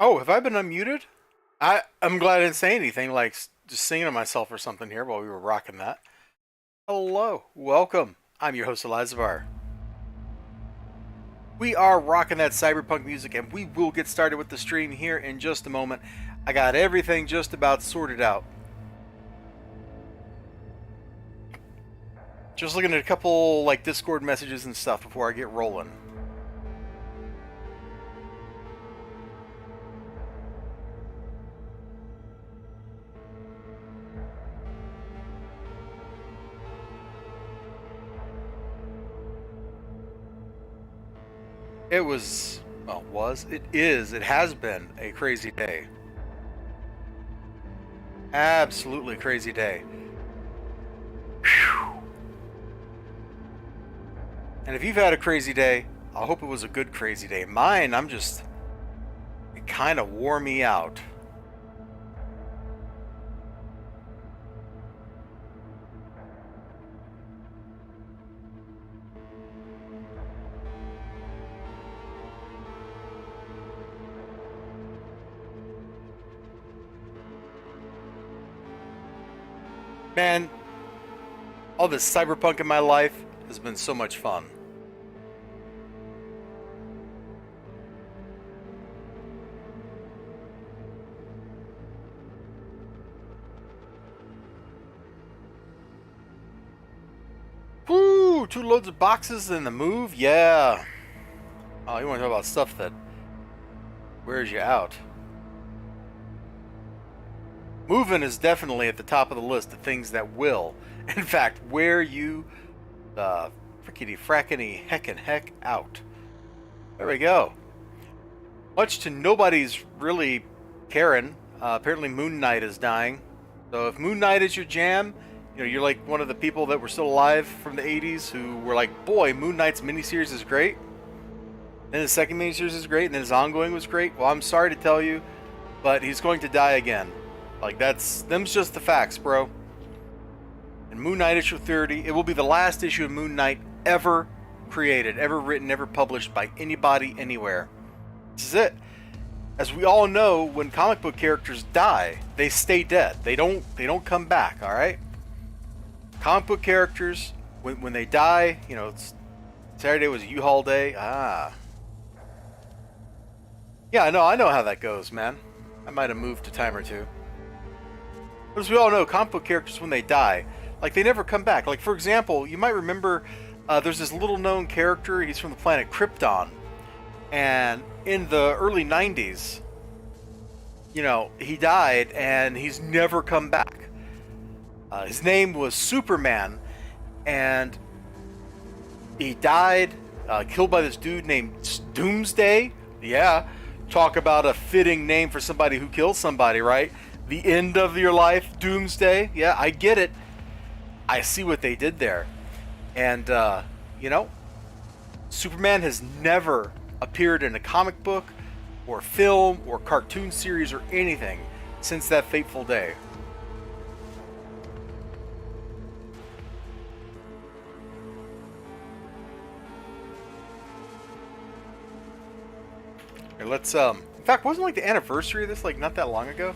Oh, have I been unmuted? I'm glad I didn't say anything, like just singing to myself or something here while we were rocking that. Hello, welcome. I'm your host, Elizavar. We are rocking that cyberpunk music, and we will get started with the stream here in just a moment. I got everything just about sorted out. Just looking at a couple like Discord messages and stuff before I get rolling. It was, well, it has been a crazy day. Absolutely crazy day. Whew. And if you've had a crazy day, I hope it was a good crazy day. Mine, it kind of wore me out. Man, all this cyberpunk in my life has been so much fun. Woo! 2 loads of boxes and the move? Yeah. Oh, you want to talk about stuff that wears you out. Moving is definitely at the top of the list of things that will, in fact, wear you frickety frackety heckin' heck out. There we go. Much to nobody's really caring, apparently Moon Knight is dying. So if Moon Knight is your jam, you're like one of the people that were still alive from the 80s who were like, boy, Moon Knight's miniseries is great. Then his second miniseries is great, and then his ongoing was great. Well, I'm sorry to tell you, but he's going to die again. Like, them's just the facts, bro. And Moon Knight issue 30, it will be the last issue of Moon Knight ever created, ever written, ever published by anybody, anywhere. This is it. As we all know, when comic book characters die, they stay dead. They don't come back, alright? Comic book characters, when they die, Saturday was a U-Haul day. Yeah, I know how that goes, man. I might have moved a time or two. But as we all know, comic book characters, when they die, like, they never come back. Like, for example, you might remember there's this little-known character. He's from the planet Krypton. And in the early 90s, he died, and he's never come back. His name was Superman, and he died, killed by this dude named Doomsday. Yeah, talk about a fitting name for somebody who kills somebody, right? The end of your life, Doomsday. Yeah, I get it. I see what they did there. And, Superman has never appeared in a comic book or film or cartoon series or anything since that fateful day. Here, let's, in fact, wasn't like the anniversary of this like not that long ago?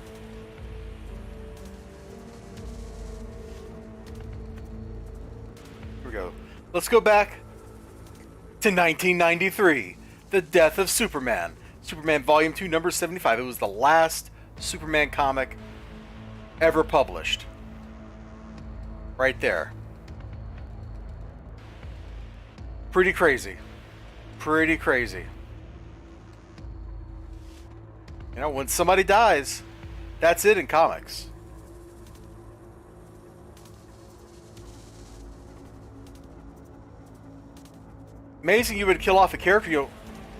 Here we go. Let's go back to 1993. The Death of Superman. Superman Volume 2, number 75. It was the last Superman comic ever published. Right there. Pretty crazy. Pretty crazy. When somebody dies, that's it in comics. Amazing you would kill off a character,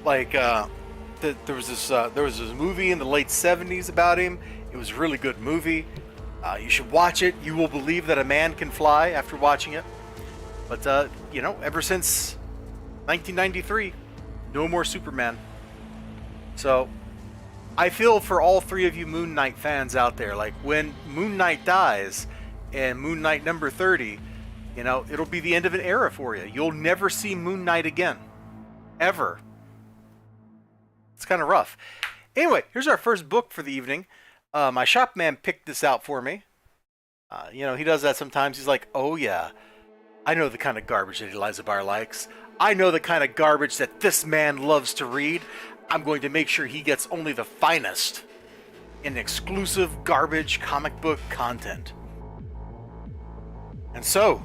there was this movie in the late 70s about him. It was a really good movie. You should watch it. You will believe that a man can fly after watching it. But ever since 1993, no more Superman. So I feel for all 3 of you Moon Knight fans out there. Like, when Moon Knight dies and Moon Knight number 30, it'll be the end of an era for you. You'll never see Moon Knight again. Ever. It's kind of rough. Anyway, here's our first book for the evening. My shop man picked this out for me. You know, he does that sometimes. He's like, oh yeah, I know the kind of garbage that Eliza Barr likes. I know the kind of garbage that this man loves to read. I'm going to make sure he gets only the finest in exclusive garbage comic book content. And so,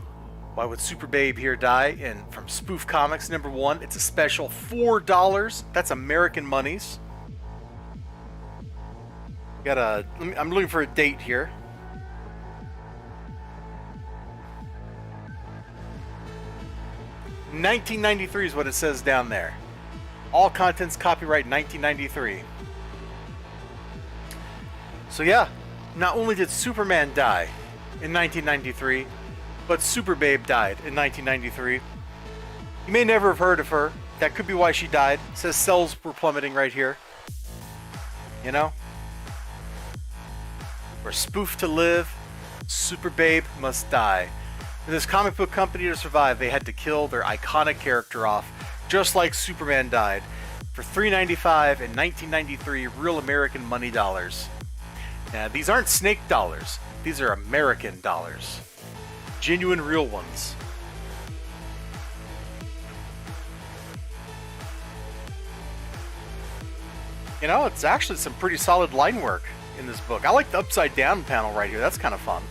why would Super Babe here die? And from Spoof Comics #1, it's a special $4. That's American monies. I'm looking for a date here. $1993 is what it says down there. All contents copyright 1993. So yeah, not only did Superman die in 1993, but Super Babe died in 1993. You may never have heard of her. That could be why she died. It says sales were plummeting right here. You know? For Spoof to live, Super Babe must die. For this comic book company to survive, they had to kill their iconic character off, just like Superman died, for $3.95 in 1993 real American money dollars. Now, these aren't snake dollars. These are American dollars. Genuine, real ones. You know, it's actually some pretty solid line work in this book. I like the upside down panel right here. That's kind of fun.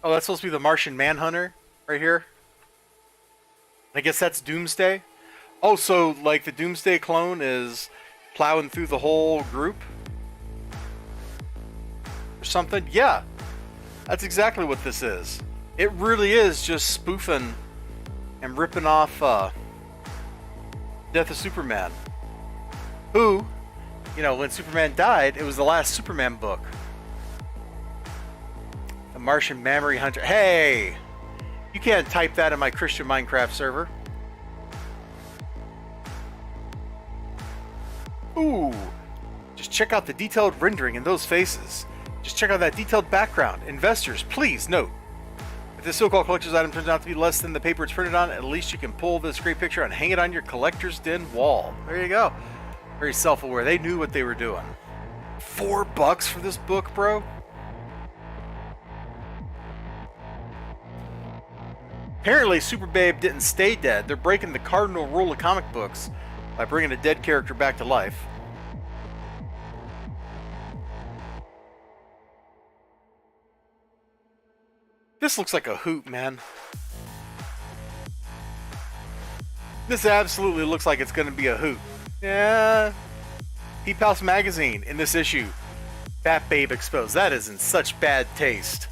Oh, that's supposed to be the Martian Manhunter right here. I guess that's Doomsday. Oh, so like the Doomsday clone is plowing through the whole group or something? Yeah, that's exactly what this is. It really is just spoofing and ripping off Death of Superman. Who, you know, when Superman died, it was the last Superman book. The Martian Memory Hunter. Hey! You can't type that in my Christian Minecraft server. Ooh! Just check out the detailed rendering in those faces. Just check out that detailed background. Investors, please note, if this so-called collector's item turns out to be less than the paper it's printed on, at least you can pull this great picture and hang it on your collector's den wall. There you go. Very self-aware. They knew what they were doing. $4 for this book, bro? Apparently, Super Babe didn't stay dead. They're breaking the cardinal rule of comic books by bringing a dead character back to life. This looks like a hoot, man. This absolutely looks like it's going to be a hoot. Yeah. Peep House Magazine in this issue. Bat Babe exposed. That is in such bad taste.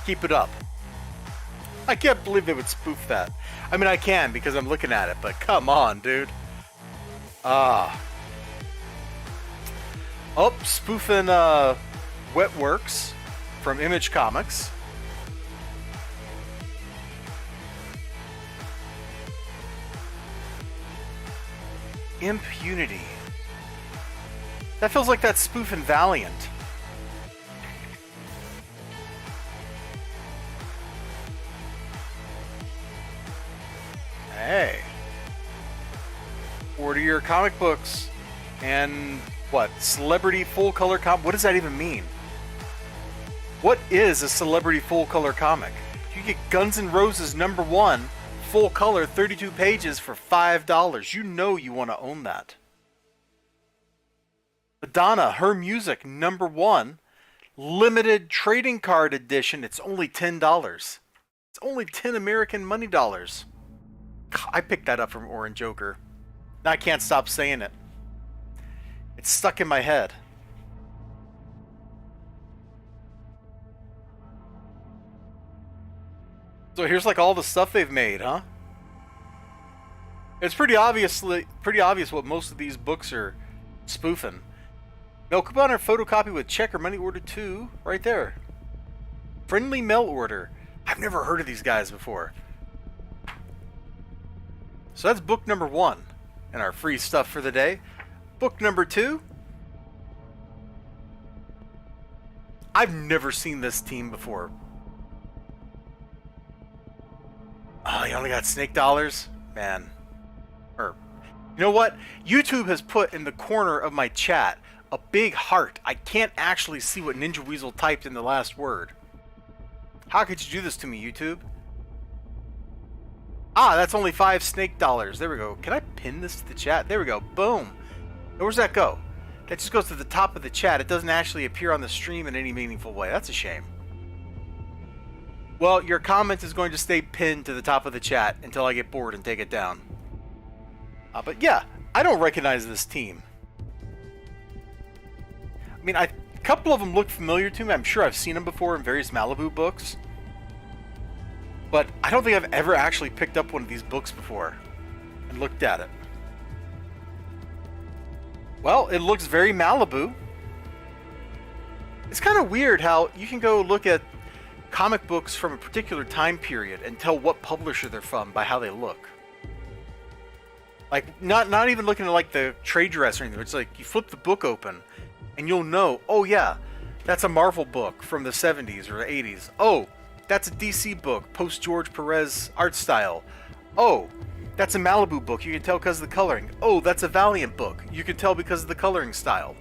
Keep it up. I can't believe they would spoof that. I mean, I can because I'm looking at it, but come on, dude. Oh, spoofing Wetworks from Image Comics. Impunity. That feels like that spoofing Valiant. Hey. Order your comic books. And what? Celebrity full color comic? What does that even mean? What is a celebrity full color comic? You get Guns N' Roses #1 full color 32 pages for $5. You know you want to own that. Madonna, Her Music #1 limited trading card edition. It's only $10. It's only 10 American money dollars. I picked that up from Orange Joker. Now I can't stop saying it. It's stuck in my head. So here's like all the stuff they've made, huh? It's pretty obvious what most of these books are spoofing. Mail coupon or photocopy with check or money order too, right there. Friendly mail order. I've never heard of these guys before. So that's book #1 and our free stuff for the day. Book #2. I've never seen this team before. you only got snake dollars? Man. Or, you know what? YouTube has put in the corner of my chat a big heart. I can't actually see what Ninja Weasel typed in the last word. How could you do this to me, YouTube? Ah, that's only 5 snake dollars. There we go. Can I pin this to the chat? There we go. Boom. Where's that go? That just goes to the top of the chat. It doesn't actually appear on the stream in any meaningful way. That's a shame. Well, your comment is going to stay pinned to the top of the chat until I get bored and take it down. But yeah, I don't recognize this team. I mean, a couple of them look familiar to me. I'm sure I've seen them before in various Malibu books. But I don't think I've ever actually picked up one of these books before and looked at it. Well, it looks very Malibu. It's kind of weird how you can go look at comic books from a particular time period and tell what publisher they're from by how they look. Like, not even looking at like the trade dress or anything. It's like you flip the book open and you'll know, oh yeah, that's a Marvel book from the 70s or the 80s. Oh, that's a DC book, post George Perez art style. Oh, that's a Malibu book. You can tell because of the coloring. Oh, that's a Valiant book. You can tell because of the coloring style.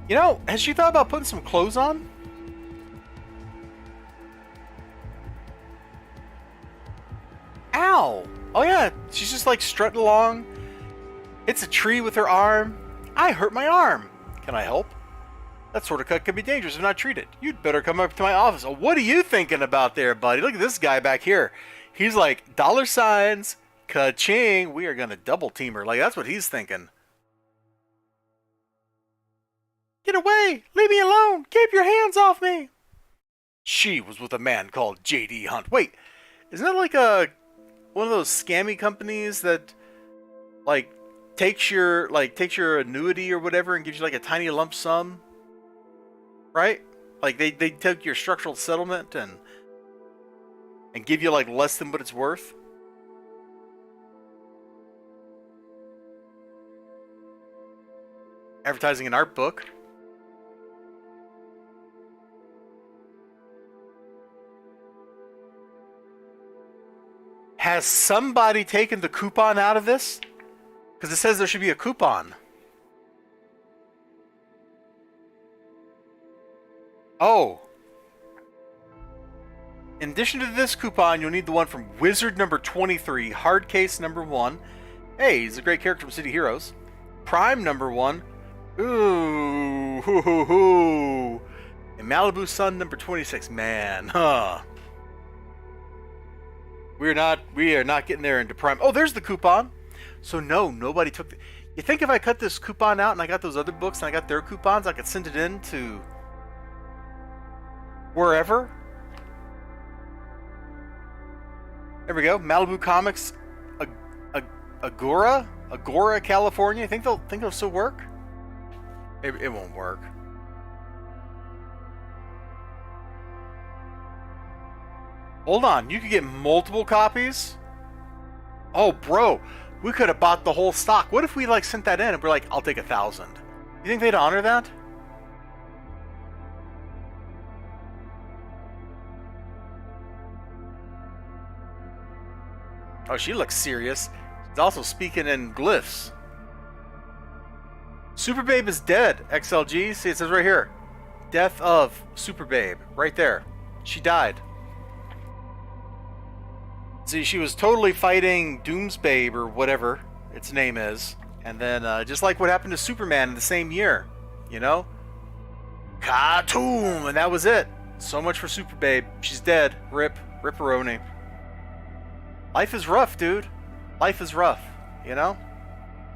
You know, has she thought about putting some clothes on? Ow! Oh yeah, she's just like strutting along. It's a tree with her arm. I hurt my arm. Can I help? That sort of cut can be dangerous if not treated. You'd better come up to my office. Oh, what are you thinking about there, buddy? Look at this guy back here. He's like, $, ka-ching. We are going to double team her. Like, that's what he's thinking. Get away! Leave me alone! Keep your hands off me! She was with a man called J.D. Hunt. Wait, isn't that like one of those scammy companies that like takes your annuity or whatever and gives you like a tiny lump sum? Right? Like they take your structural settlement and give you like less than what it's worth? Advertising an art book. Has somebody taken the coupon out of this? Because it says there should be a coupon. Oh. In addition to this coupon, you'll need the one from Wizard number 23, Hard Case number 1. Hey, he's a great character from City Heroes. Prime number 1. Ooh, hoo, hoo, hoo. And Malibu Sun number 26. Man, huh. We are not getting there into Prime. Oh, there's the coupon. So no, nobody took the... You think if I cut this coupon out and I got those other books and I got their coupons, I could send it in to wherever? There we go. Malibu Comics, Agora, California. You think they'll still work? It won't work. Hold on, you could get multiple copies? Oh, bro, we could have bought the whole stock. What if we like sent that in and we're like, I'll take 1,000? You think they'd honor that? Oh, she looks serious. She's also speaking in glyphs. Super Babe is dead, XLG. See, it says right here. Death of Super Babe. Right there. She died. See, she was totally fighting Doomsbabe or whatever its name is. And then, just like what happened to Superman in the same year, you know? Katoom! And that was it. So much for Super Babe. She's dead. Rip. Ripperoni. Life is rough, dude. Life is rough, you know?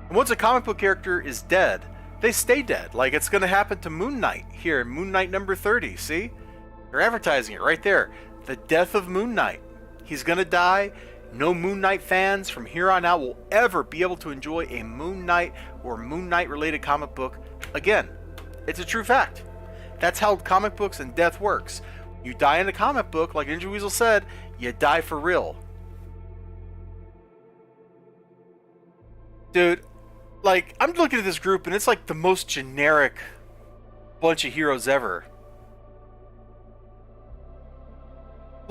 And once a comic book character is dead, they stay dead. Like it's going to happen to Moon Knight here, Moon Knight number 30, see? They're advertising it right there. The death of Moon Knight. He's going to die. No Moon Knight fans from here on out will ever be able to enjoy a Moon Knight or Moon Knight related comic book again. It's a true fact. That's how comic books and death works. You die in a comic book, like Ninja Weasel said, you die for real. Dude, like, I'm looking at this group and it's like the most generic bunch of heroes ever.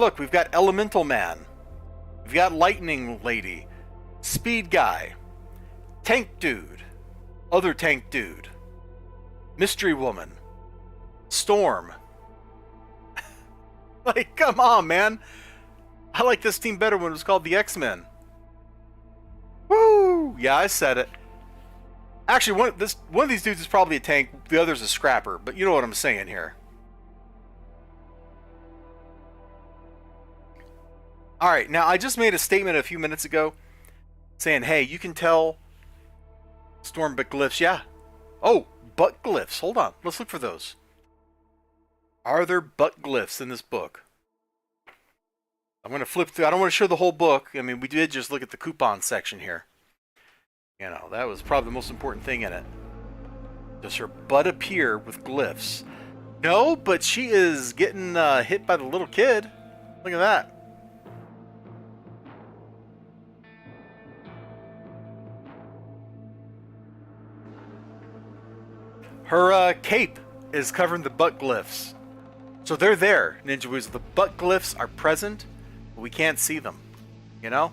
Look, we've got Elemental Man. We've got Lightning Lady. Speed Guy. Tank Dude. Other Tank Dude. Mystery Woman. Storm. Like, come on, man. I like this team better when it was called the X-Men. Woo! Yeah, I said it. Actually, one of these dudes is probably a tank. The other's a scrapper. But you know what I'm saying here. Alright, now I just made a statement a few minutes ago saying, hey, you can tell Storm butt glyphs. Yeah. Oh, butt glyphs. Hold on. Let's look for those. Are there butt glyphs in this book? I'm going to flip through. I don't want to show the whole book. I mean, we did just look at the coupon section here. You know, that was probably the most important thing in it. Does her butt appear with glyphs? No, but she is getting hit by the little kid. Look at that. Her cape is covering the butt glyphs. So they're there, Ninja Weasel. The butt glyphs are present, but we can't see them. You know?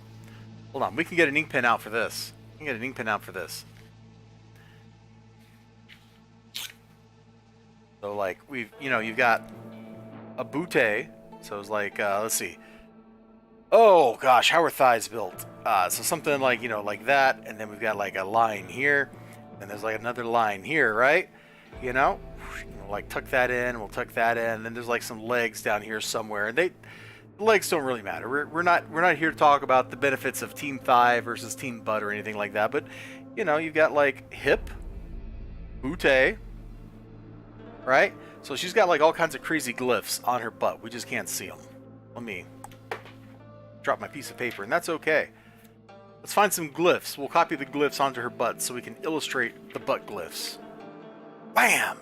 Hold on, we can get an ink pen out for this. We can get an ink pen out for this. So like, you've got a bootay. So it's like, let's see. Oh gosh, how are thighs built? So something like, like that. And then we've got like a line here. And there's like another line here, right? Like tuck that in, we'll tuck that in, and then there's like some legs down here somewhere, and the legs don't really matter. We're not here to talk about the benefits of team thigh versus team butt or anything like that, but you've got like hip, bootay, right? So she's got like all kinds of crazy glyphs on her butt. We just can't see them. Let me drop my piece of paper, and that's okay. Let's find some glyphs. We'll copy the glyphs onto her butt so we can illustrate the butt glyphs. Bam!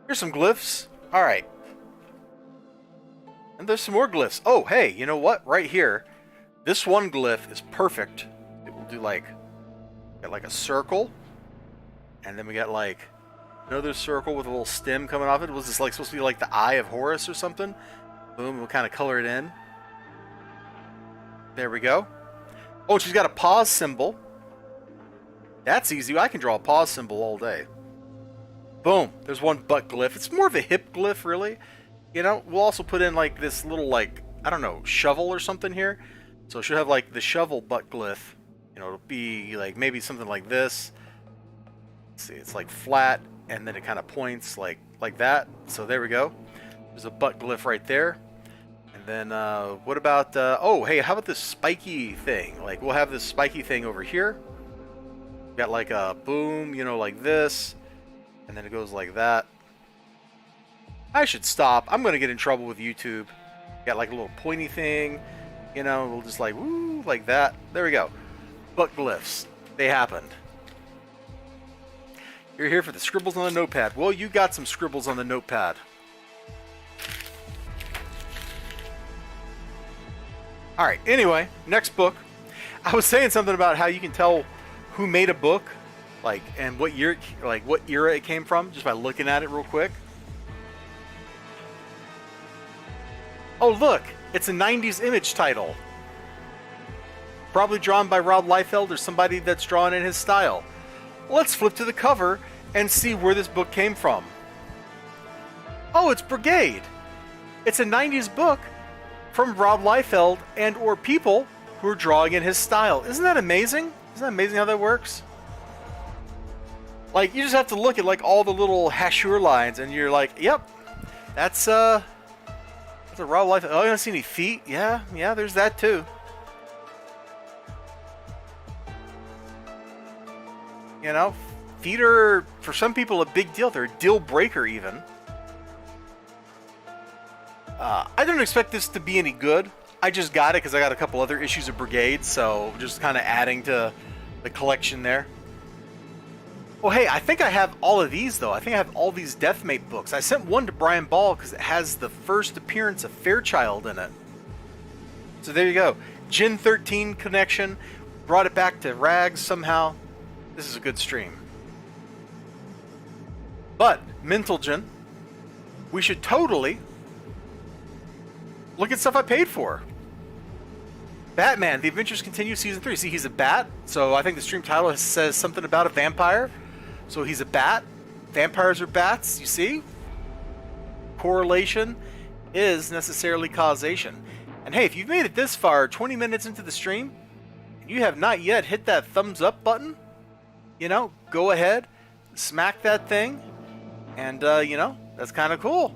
Here's some glyphs. Alright. And there's some more glyphs. Oh, hey, you know what? Right here, this one glyph is perfect. It will do like a circle. And then we got like another circle with a little stem coming off it. Was this like supposed to be like the Eye of Horus or something? Boom, we'll kind of color it in. There we go. Oh, she's got a pause symbol. That's easy. I can draw a pause symbol all day. Boom. There's one butt glyph. It's more of a hip glyph, really. We'll also put in like this little like, I don't know, shovel or something here. So she'll have like the shovel butt glyph. It'll be like maybe something like this. Let's see, it's like flat and then it kind of points like that. So there we go. There's a butt glyph right there. And then what about, oh, hey, how about this spiky thing? Like we'll have this spiky thing over here. Got like a boom, like this. And then it goes like that. I should stop. I'm going to get in trouble with YouTube. Got like a little pointy thing. We'll just like, woo, like that. There we go. Butt glyphs. They happened. You're here for the scribbles on the notepad. Well, you got some scribbles on the notepad. Alright, anyway, next book. I was saying something about how you can tell who made a book. Like, and what year, like what era it came from, just by looking at it real quick. Oh, look, it's a 90s image title. Probably drawn by Rob Liefeld or somebody that's drawn in his style. Let's flip to the cover and see where this book came from. Oh, it's Brigade. It's a 90s book from Rob Liefeld and or people who are drawing in his style. Isn't that amazing? Isn't that amazing how that works? Like, you just have to look at, like, all the little hachure lines, and you're like, yep, that's a Rob Liefeld. Oh, you don't see any feet? Yeah, there's that, too. Feet are, for some people, a big deal. They're a deal breaker, even. I don't expect this to be any good. I just got it because I got a couple other issues of Brigade, so just kind of adding to the collection there. Well, hey, I think I have all of these, though. I think I have all these Deathmate books. I sent one to Brian Ball because it has the first appearance of Fairchild in it. So there you go. Gen 13 connection. Brought it back to Rags somehow. This is a good stream. But, Mental Gen, we should totally Look at stuff I paid for. Batman, The Adventures Continue, Season 3. See, he's a bat, so I think the stream title says something about a vampire. So he's a bat. Vampires are bats, you see? Correlation is necessarily causation. And hey, if you've made it this far, 20 minutes into the stream, and you have not yet hit that thumbs up button, you know, go ahead, smack that thing, and, you know, that's kind of cool.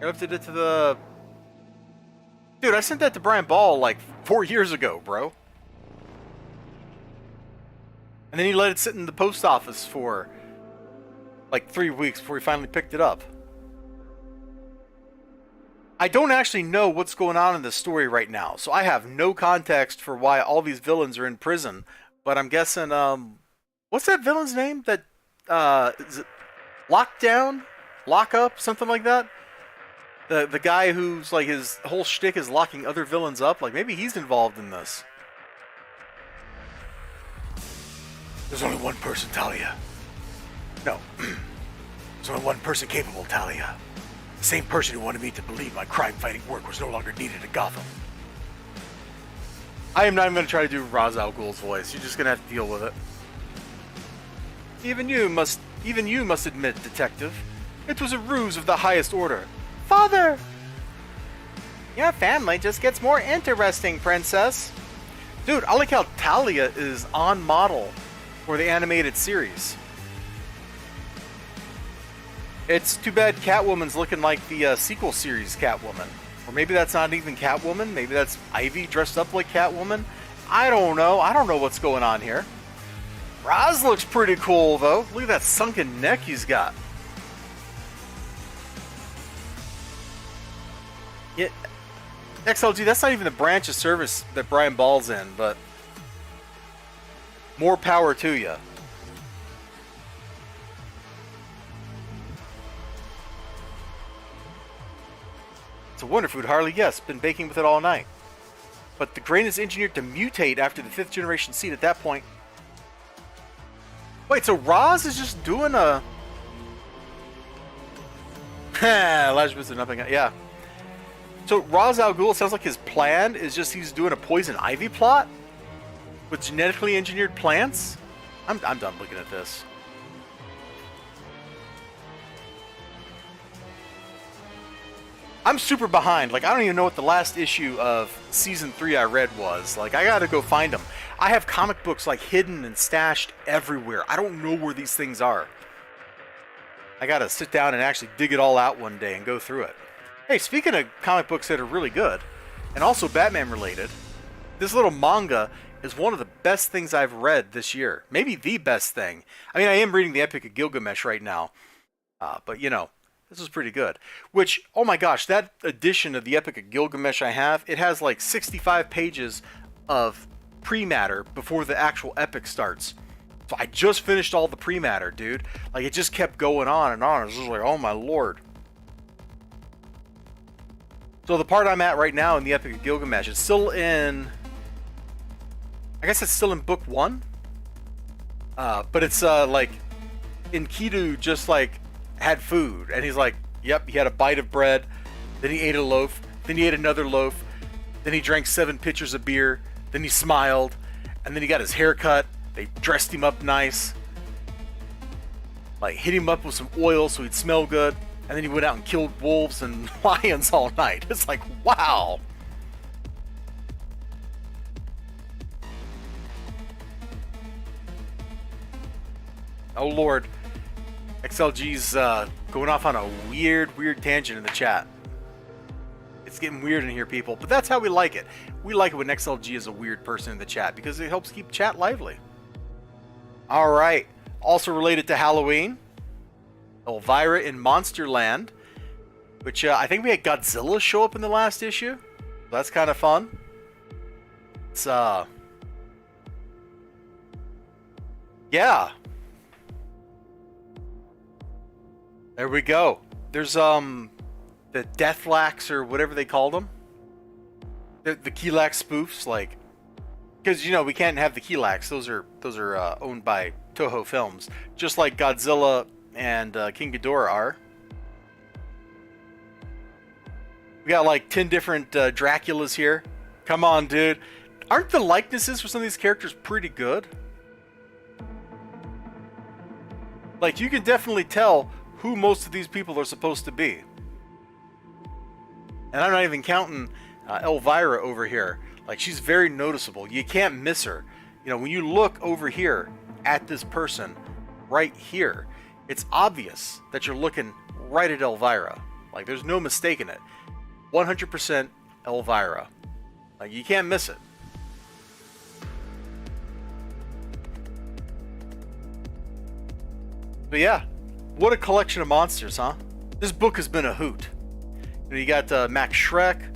I lifted it to the... Dude, I sent that to Brian Ball like 4 years ago, bro. And then he let it sit in the post office for like 3 weeks before he finally picked it up. I don't actually know what's going on in this story right now, so I have no context for why all these villains are in prison. But I'm guessing, what's that villain's name? That, is it Lockdown? Lockup? Something like that? The guy who's, like, his whole shtick is locking other villains up. Like, maybe he's involved in this. There's only one person, Talia. No. There's only one person capable, Talia. The same person who wanted me to believe my crime-fighting work was no longer needed in Gotham. I am not even going to try to do Ra's al Ghul's voice. You're just going to have to deal with it. Even you must admit, Detective. It was a ruse of the highest order. Father! Your family just gets more interesting, Princess. Dude, I like how Talia is on model for the animated series. It's too bad Catwoman's looking like the sequel series Catwoman. Or maybe that's not even Catwoman. Maybe that's Ivy dressed up like Catwoman. I don't know. I don't know what's going on here. Ra's looks pretty cool, though. Look at that sunken neck he's got. Yeah, XLG, that's not even the branch of service that Brian Ball's in, but more power to you. It's a wonder food, Harley. Yes, been baking with it all night. But the grain is engineered to mutate after the 5th generation seed at that point. Wait, so Ra's is just doing a... Elijah Mr. Nothing. Yeah. So Ra's al Ghul sounds like his plan is just he's doing a poison ivy plot with genetically engineered plants. I'm done looking at this. I'm super behind. Like, I don't even know what the last issue of season 3 I read was. Like, I gotta go find them. I have comic books like hidden and stashed everywhere. I don't know where these things are. I gotta sit down and actually dig it all out one day and go through it. Hey, speaking of comic books that are really good, and also Batman related, this little manga is one of the best things I've read this year. Maybe the best thing. I mean, I am reading the Epic of Gilgamesh right now, but you know, this is pretty good. Which, oh my gosh, that edition of the Epic of Gilgamesh I have, it has like 65 pages of pre-matter before the actual epic starts. So I just finished all the pre-matter, dude. Like, it just kept going on and on. It was just like, oh my lord. So the part I'm at right now in the Epic of Gilgamesh is still in... I guess it's still in book 1? But it's like... Enkidu just like had food. And he's like, yep, he had a bite of bread. Then he ate a loaf. Then he ate another loaf. Then he drank 7 pitchers of beer. Then he smiled. And then he got his hair cut. They dressed him up nice. Like, hit him up with some oil so he'd smell good. And then he went out and killed wolves and lions all night. It's like, wow. Oh lord. XLG's going off on a weird tangent in the chat. It's getting weird in here, people. But that's how we like it. We like it when XLG is a weird person in the chat because it helps keep chat lively. Alright. Also related to Halloween, Elvira in Monsterland, which I think we had Godzilla show up in the last issue. That's kind of fun. It's yeah. There we go. There's the Deathlax or whatever they called them. The Kilax spoofs, like, because you know we can't have the Kilax. Those are owned by Toho Films, just like Godzilla and King Ghidorah are. We got like 10 different Draculas here. Come on, dude. Aren't the likenesses for some of these characters pretty good? Like, you can definitely tell who most of these people are supposed to be. And I'm not even counting Elvira over here. Like, she's very noticeable. You can't miss her. You know, when you look over here at this person, right here, it's obvious that you're looking right at Elvira. Like, there's no mistaking it. 100% Elvira. Like, you can't miss it. But yeah, what a collection of monsters, huh? This book has been a hoot. You got Max Shrek.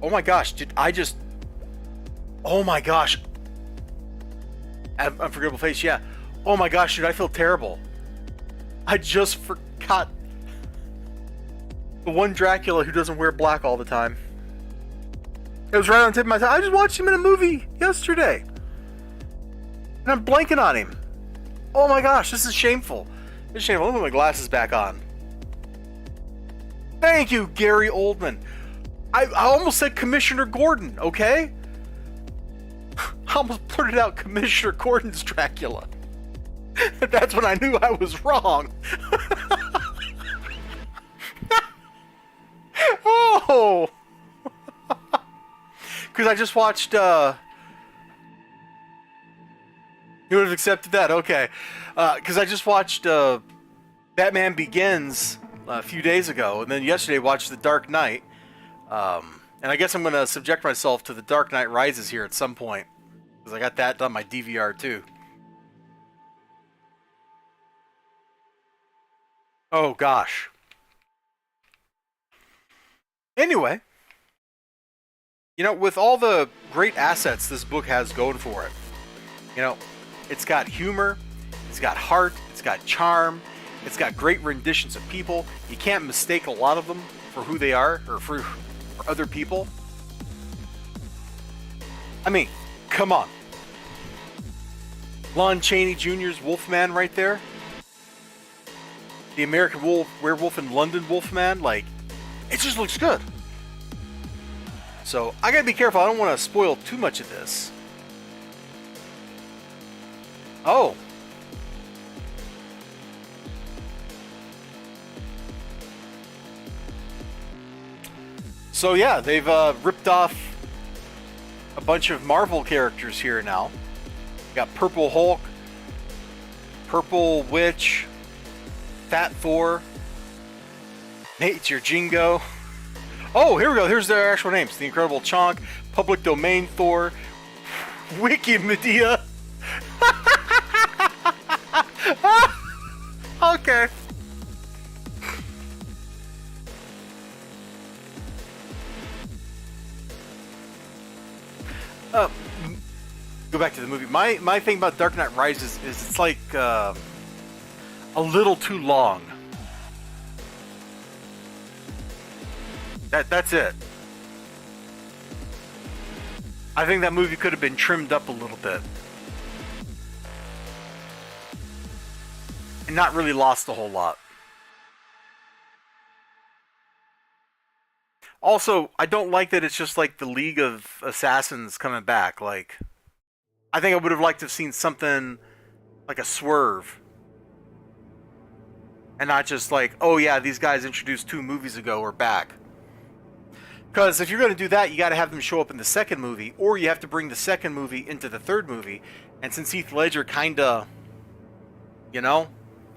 Oh my gosh, did I just... Oh my gosh. Unforgettable Face, yeah. Oh my gosh, dude, I feel terrible. I just forgot the one Dracula who doesn't wear black all the time. It was right on the tip of my tongue. I just watched him in a movie yesterday. And I'm blanking on him. Oh my gosh, this is shameful. It's shameful. Let me put my glasses back on. Thank you, Gary Oldman. I almost said Commissioner Gordon, okay? I almost blurted out Commissioner Gordon's Dracula. That's when I knew I was wrong. Oh! Because I just watched, You would have accepted that, okay. Because I just watched Batman Begins a few days ago, and then yesterday watched The Dark Knight. And I guess I'm going to subject myself to The Dark Knight Rises here at some point. Because I got that on my DVR too. Oh gosh. Anyway. You know, with all the great assets this book has going for it. You know, it's got humor, it's got heart, it's got charm, it's got great renditions of people. You can't mistake a lot of them for who they are, or for other people. I mean, come on. Lon Chaney Jr.'s Wolfman right there. The American Werewolf in London Wolfman, like, it just looks good. So, I gotta be careful, I don't want to spoil too much of this. Oh. So yeah, they've ripped off a bunch of Marvel characters here now. Got Purple Hulk, Purple Witch, Fat Thor, Nature Jingo. Oh, here we go. Here's their actual names. The Incredible Chonk, Public Domain Thor, Wiki Medea. Okay. Go back to the movie. My thing about Dark Knight Rises is it's like a little too long. That's it. I think that movie could have been trimmed up a little bit. And not really lost a whole lot. Also, I don't like that it's just like the League of Assassins coming back. Like, I think I would have liked to have seen something like a swerve. And not just like, oh yeah, these guys introduced 2 movies ago are back. Because if you're going to do that, you got to have them show up in the second movie, or you have to bring the second movie into the third movie. And since Heath Ledger kind of, you know,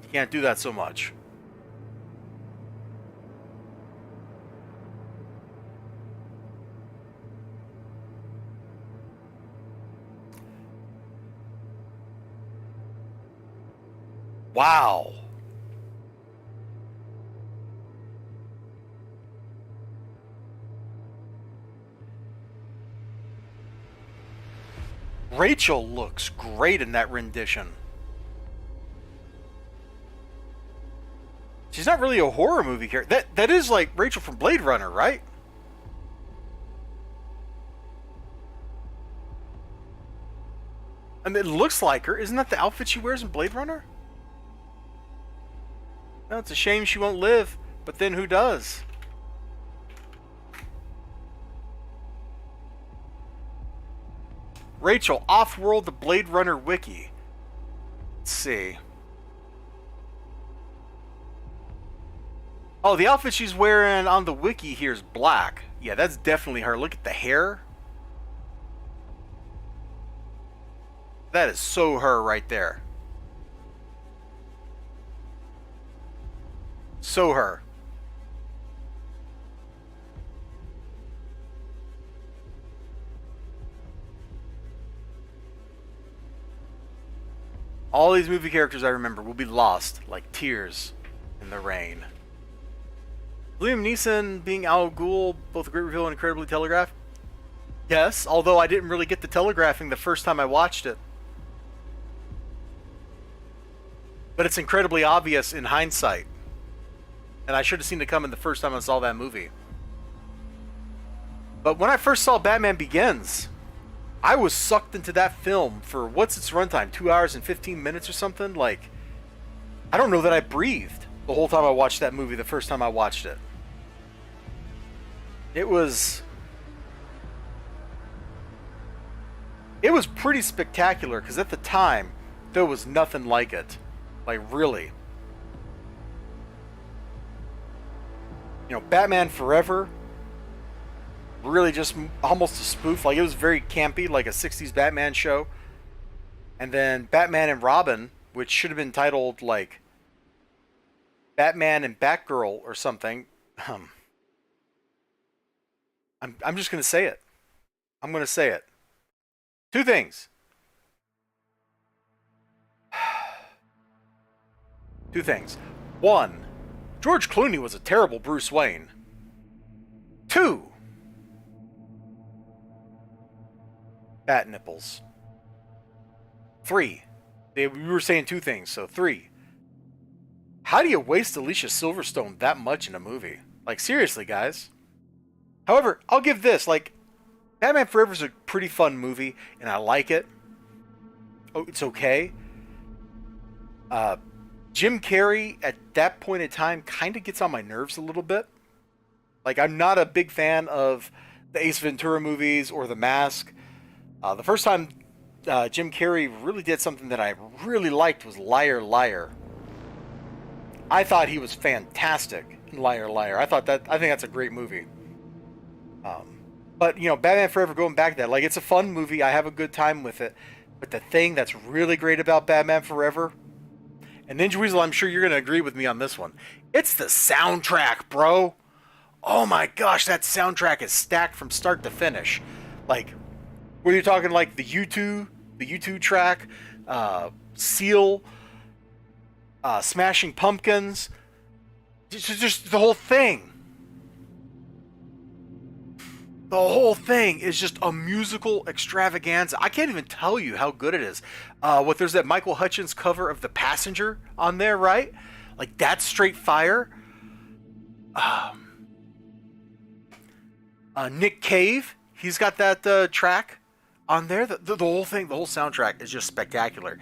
you can't do that so much. Wow. Rachel looks great in that rendition. She's not really a horror movie character. That is like Rachel from Blade Runner, right? I mean, it looks like her. Isn't that the outfit she wears in Blade Runner? No, it's a shame she won't live but then who does? Rachel, Off-World, the Blade Runner Wiki. Let's see. Oh, the outfit she's wearing on the wiki here is black. Yeah, that's definitely her. Look at the hair. That is so her right there. So her. All these movie characters I remember will be lost like tears in the rain. Liam Neeson being Al Ghul, both a great reveal and incredibly telegraphed. Yes, although I didn't really get the telegraphing the first time I watched it. But it's incredibly obvious in hindsight. And I should have seen it coming the first time I saw that movie. But when I first saw Batman Begins, I was sucked into that film for, what's its runtime? 2 hours and 15 minutes or something? Like, I don't know that I breathed the whole time I watched that movie the first time I watched it. It was pretty spectacular because at the time there was nothing like it. Like, really. You know, Batman Forever, really just almost a spoof. Like, it was very campy, like a 60s Batman show. And then Batman and Robin, which should have been titled like Batman and Batgirl or something. I'm just going to say it. I'm going to say it. Two things. Two things. One, George Clooney was a terrible Bruce Wayne. Two, bat nipples. Three, we were saying two things, so three. How do you waste Alicia Silverstone that much in a movie? Like, seriously, guys. However, I'll give this, like, Batman Forever is a pretty fun movie, and I like it. Oh, it's okay. Jim Carrey, at that point in time, kind of gets on my nerves a little bit. Like, I'm not a big fan of the Ace Ventura movies or The Mask. The first time Jim Carrey really did something that I really liked was Liar Liar. I thought he was fantastic in Liar Liar. I think that's a great movie. But, you know, Batman Forever, going back to that, like, it's a fun movie. I have a good time with it. But the thing that's really great about Batman Forever, and Ninja Weasel, I'm sure you're going to agree with me on this one, it's the soundtrack, bro. Oh my gosh, that soundtrack is stacked from start to finish. Like, whether you're talking like the U2 track, Seal, Smashing Pumpkins, just the whole thing. The whole thing is just a musical extravaganza. I can't even tell you how good it is. There's that Michael Hutchins cover of The Passenger on there, right? Like, that's straight fire. Nick Cave, he's got that track on there. The whole thing, the whole soundtrack is just spectacular.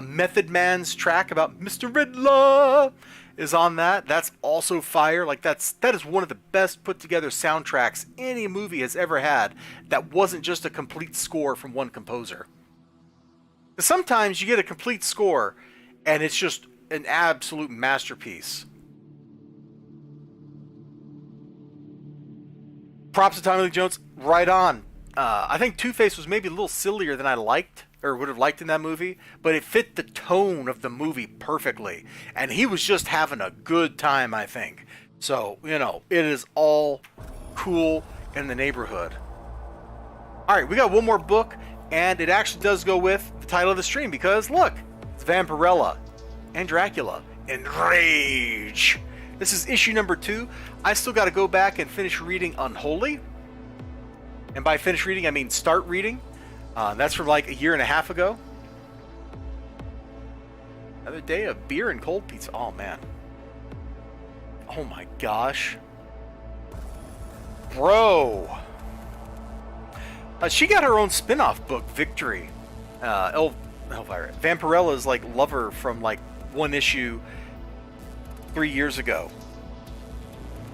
Method Man's track about Mr. Riddler is on that. That's also fire. Like, that is one of the best put together soundtracks any movie has ever had that wasn't just a complete score from one composer. Because sometimes you get a complete score and it's just an absolute masterpiece. Props to Tommy Lee Jones, right on. I think Two-Face was maybe a little sillier than I liked, or would have liked in that movie, but it fit the tone of the movie perfectly. And he was just having a good time, I think. So, you know, it is all cool in the neighborhood. Alright, we got one more book, and it actually does go with the title of the stream, because look, it's Vampirella and Dracula in Rage. This is issue number 2. I still got to go back and finish reading Unholy. And by finish reading, I mean start reading. That's from like a year and a half ago. Another day of beer and cold pizza. Oh, man. Oh, my gosh. Bro. She got her own spin-off book, Victory. Elvira. Vampirella's like lover from like one issue 3 years ago.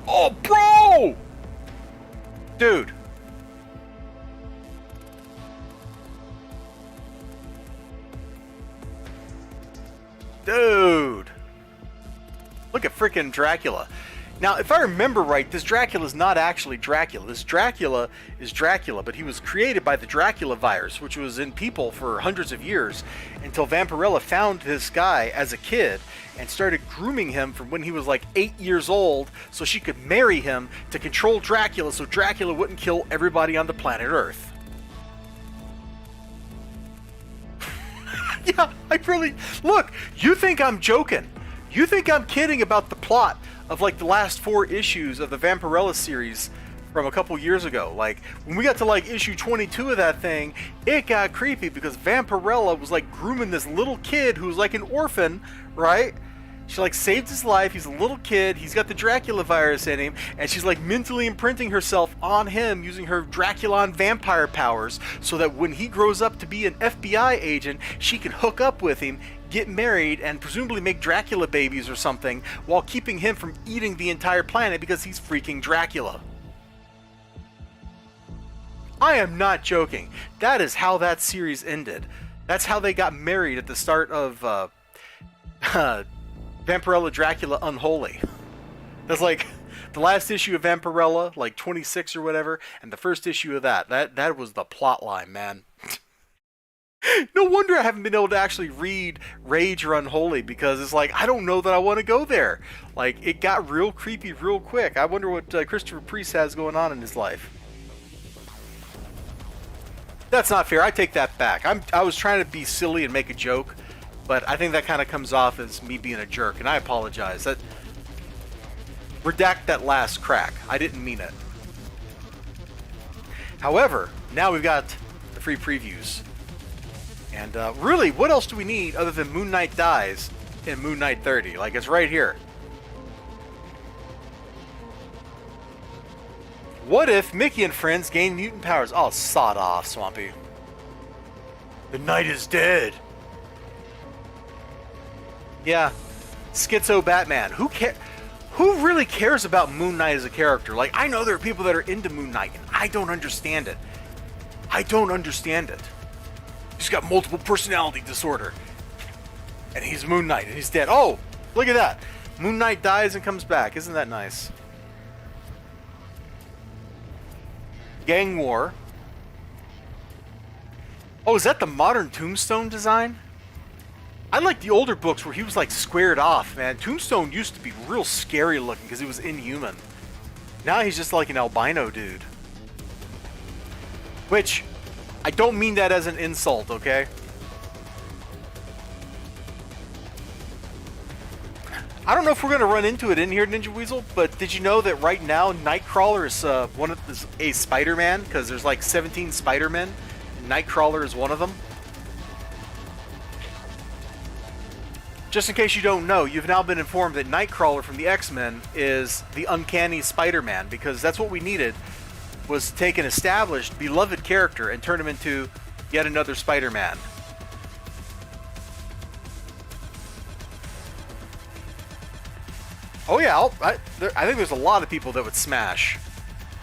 Oh, bro! Dude. Dude. Look at freaking Dracula. Now, if I remember right, this Dracula is not actually Dracula. This Dracula is Dracula, but he was created by the Dracula virus, which was in people for hundreds of years, until Vampirella found this guy as a kid and started grooming him from when he was like 8 years old so she could marry him to control Dracula so Dracula wouldn't kill everybody on the planet Earth. Yeah, I really... Look, you think I'm joking. You think I'm kidding about the plot of like the last 4 issues of the Vampirella series from a couple years ago. Like, when we got to like issue 22 of that thing, it got creepy because Vampirella was like grooming this little kid who's like an orphan, right? She like saved his life. He's a little kid. He's got the Dracula virus in him, and she's like mentally imprinting herself on him using her Draculon vampire powers so that when he grows up to be an FBI agent, she can hook up with him, get married, and presumably make Dracula babies or something while keeping him from eating the entire planet because he's freaking Dracula. I am not joking. That is how that series ended. That's how they got married at the start of Vampirella Dracula Unholy. That's like the last issue of Vampirella, like 26 or whatever, and the first issue of that. That was the plot line, man. No wonder I haven't been able to actually read Rage or Unholy, because it's like, I don't know that I want to go there. Like, it got real creepy real quick. I wonder what Christopher Priest has going on in his life. That's not fair. I take that back. I was trying to be silly and make a joke, but I think that kind of comes off as me being a jerk, and I apologize. Redact that last crack. I didn't mean it. However, now we've got the free previews. And really, what else do we need other than Moon Knight dies in Moon Knight 30? Like, it's right here. What if Mickey and friends gain mutant powers? Oh, sod off, Swampy. The Knight is dead. Yeah, Schizo Batman. Who really cares about Moon Knight as a character? Like, I know there are people that are into Moon Knight, and I don't understand it. I don't understand it. He's got multiple personality disorder. And he's Moon Knight, and he's dead. Oh, look at that. Moon Knight dies and comes back. Isn't that nice? Gang War. Oh, is that the modern Tombstone design? I like the older books where he was like squared off, man. Tombstone used to be real scary looking because he was inhuman. Now he's just like an albino dude. Which, I don't mean that as an insult, okay? I don't know if we're going to run into it in here, Ninja Weasel, but did you know that right now Nightcrawler is a Spider-Man? Because there's like 17 Spider-Men, and Nightcrawler is one of them. Just in case you don't know, you've now been informed that Nightcrawler from the X-Men is the Uncanny Spider-Man, because that's what we needed, was to take an established, beloved character and turn him into yet another Spider-Man. Oh yeah, I think there's a lot of people that would smash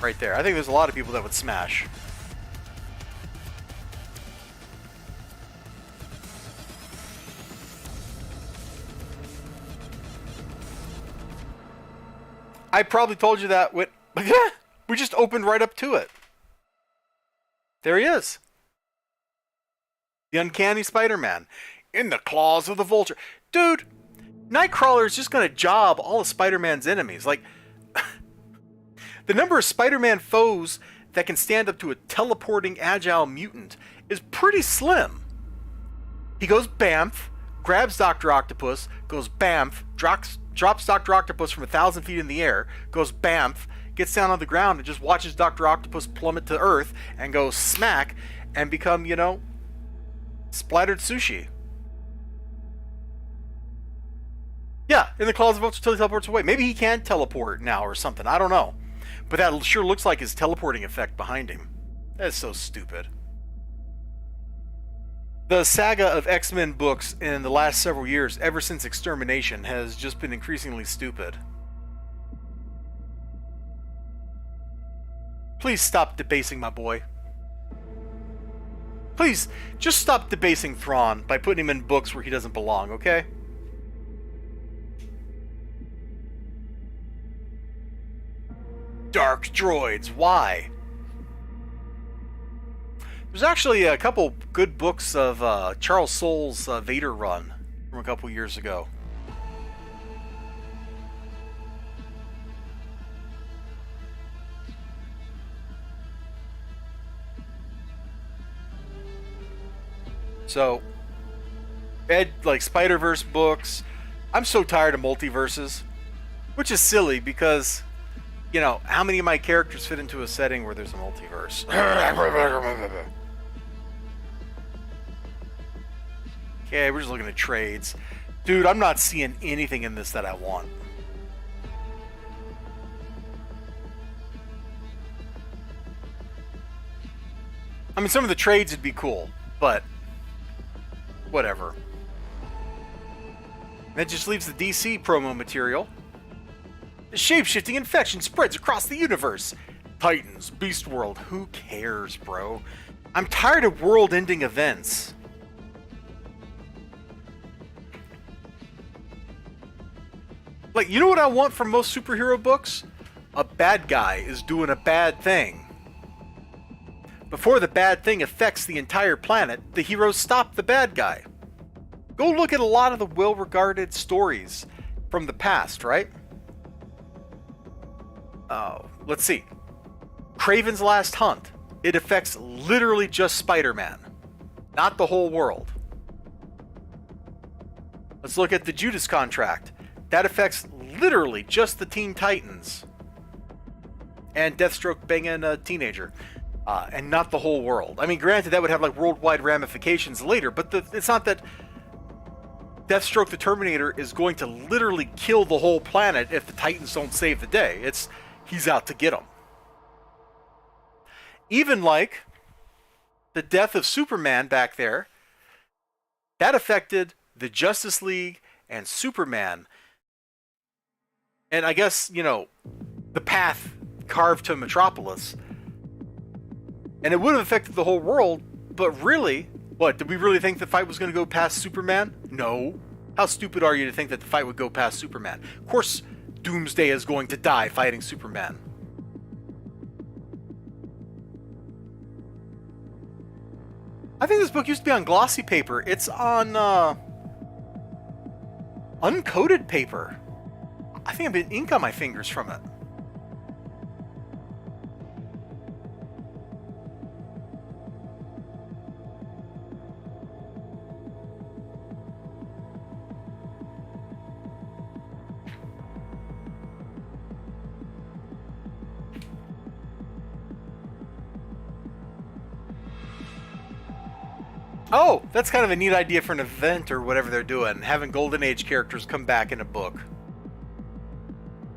right there. I think there's a lot of people that would smash. I probably told you that when we just opened right up to it. There he is. The Uncanny Spider-Man. In the claws of the Vulture. Dude, Nightcrawler is just going to job all of Spider-Man's enemies. Like, the number of Spider-Man foes that can stand up to a teleporting agile mutant is pretty slim. He goes bamf, grabs Dr. Octopus, goes bamf, drops Dr. Octopus from 1,000 feet in the air, goes bamf, gets down on the ground and just watches Dr. Octopus plummet to Earth and go smack and become, you know, splattered sushi. Yeah, in the claws of Vulture until he teleports away. Maybe he can teleport now or something. I don't know. But that sure looks like his teleporting effect behind him. That is so stupid. The saga of X-Men books in the last several years, ever since Extermination, has just been increasingly stupid. Please stop debasing my boy. Please, just stop debasing Thrawn by putting him in books where he doesn't belong, okay? Dark droids, why? There's actually a couple good books of Charles Soule's Vader run from a couple years ago. So, Ed, like Spider-Verse books. I'm so tired of multiverses, which is silly because, you know, how many of my characters fit into a setting where there's a multiverse? Okay, we're just looking at trades. Dude, I'm not seeing anything in this that I want. I mean, some of the trades would be cool, but whatever. That just leaves the DC promo material. The shape-shifting infection spreads across the universe. Titans, Beast World, who cares, bro? I'm tired of world-ending events. Like, you know what I want from most superhero books? A bad guy is doing a bad thing. Before the bad thing affects the entire planet, the heroes stop the bad guy. Go look at a lot of the well-regarded stories from the past, right? Oh, let's see. Kraven's Last Hunt. It affects literally just Spider-Man, not the whole world. Let's look at the Judas Contract. That affects literally just the Teen Titans. And Deathstroke banging a teenager. And not the whole world. I mean, granted, that would have like worldwide ramifications later, but it's not that Deathstroke the Terminator is going to literally kill the whole planet if the Titans don't save the day. It's he's out to get them. Even like the death of Superman back there, that affected the Justice League and Superman. And I guess, you know, the path carved to Metropolis. And it would have affected the whole world, but really, what, did we really think the fight was going to go past Superman? No. How stupid are you to think that the fight would go past Superman? Of course, Doomsday is going to die fighting Superman. I think this book used to be on glossy paper. It's on uncoated paper. I think I've been ink on my fingers from it. Oh, that's kind of a neat idea for an event or whatever they're doing, having Golden Age characters come back in a book.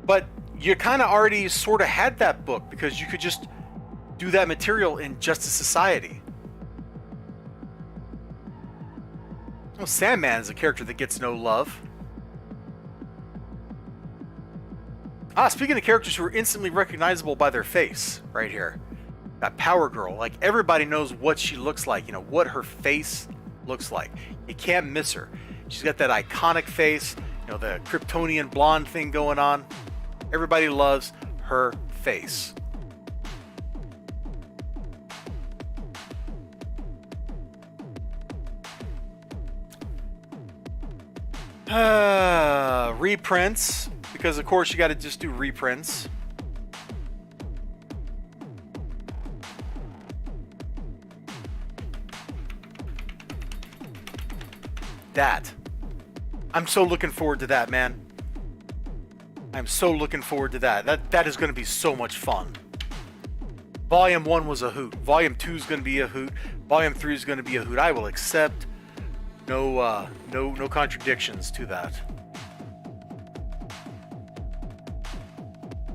But you kind of already sort of had that book because you could just do that material in Justice Society. Well, Sandman is a character that gets no love. Speaking of characters who are instantly recognizable by their face, right here. That Power Girl, like everybody knows what she looks like, you know, what her face looks like. You can't miss her. She's got that iconic face, you know, the Kryptonian blonde thing going on. Everybody loves her face. Reprints, because of course you got to just do reprints. That. I'm so looking forward to that, man. I'm so looking forward to that. That is going to be so much fun. Volume 1 was a hoot. Volume 2 is going to be a hoot. Volume 3 is going to be a hoot. I will accept no contradictions to that.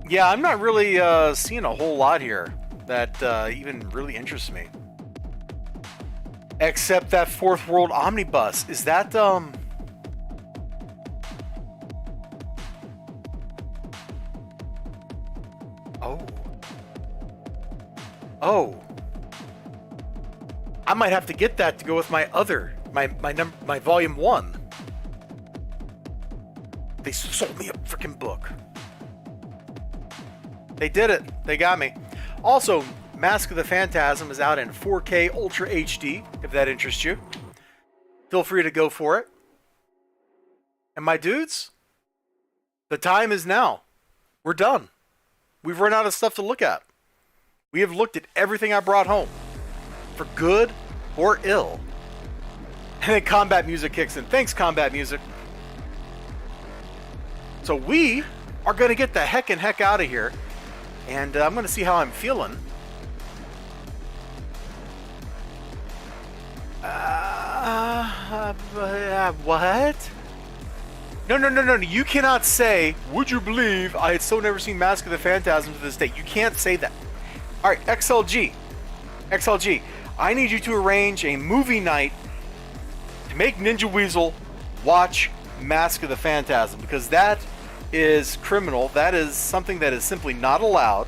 Yeah, I'm not really seeing a whole lot here that even really interests me. Except that Fourth World Omnibus. Is that, Oh. Oh. I might have to get that to go with my other, my volume 1. They sold me a freaking book. They did it. They got me. Also, Mask of the Phantasm is out in 4K Ultra HD, if that interests you. Feel free to go for it. And my dudes, the time is now. We're done. We've run out of stuff to look at. We have looked at everything I brought home, for good or ill. And then combat music kicks in. Thanks, combat music. So we are going to get the heck out of here. And I'm going to see how I'm feeling. What? No. You cannot say, would you believe I had so never seen Mask of the Phantasm to this day? You can't say that. All right, XLG, I need you to arrange a movie night to make Ninja Weasel watch Mask of the Phantasm, because that is criminal. That is something that is simply not allowed.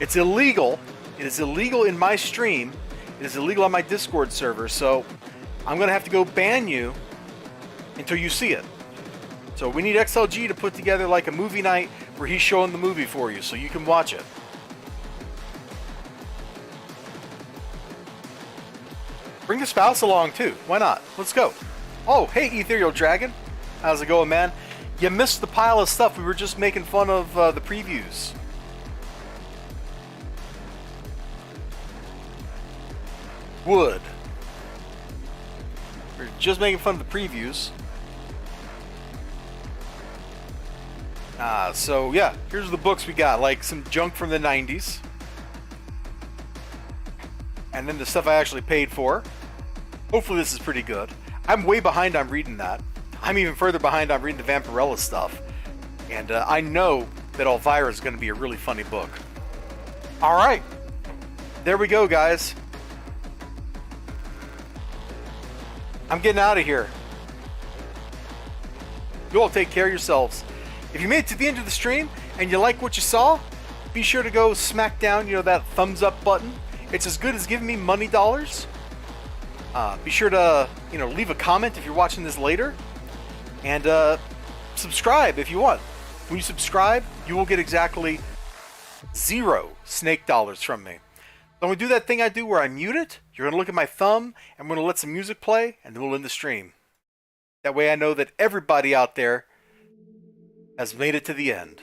It's illegal. It is illegal in my stream. It is illegal on my Discord server. So I'm going to have to go ban you until you see it. So we need XLG to put together like a movie night where he's showing the movie for you so you can watch it. Bring the spouse along too. Why not? Let's go. Oh, hey, Ethereal Dragon. How's it going, man? You missed the pile of stuff. We were just making fun of the previews. Wood. We're just making fun of the previews. So yeah, here's the books we got. Like some junk from the 90s. And then the stuff I actually paid for. Hopefully this is pretty good. I'm way behind on reading that. I'm even further behind on reading the Vampirella stuff. And I know that Elvira is going to be a really funny book. Alright. There we go, guys. I'm getting out of here. You all take care of yourselves. If you made it to the end of the stream and you like what you saw, be sure to go smack down, that thumbs up button. It's as good as giving me money dollars. Be sure to, leave a comment if you're watching this later. And subscribe if you want. When you subscribe, you will get exactly 0 snake dollars from me. So I'm going to do that thing I do where I mute it. You're going to look at my thumb. I'm going to let some music play, and then we'll end the stream. That way I know that everybody out there has made it to the end.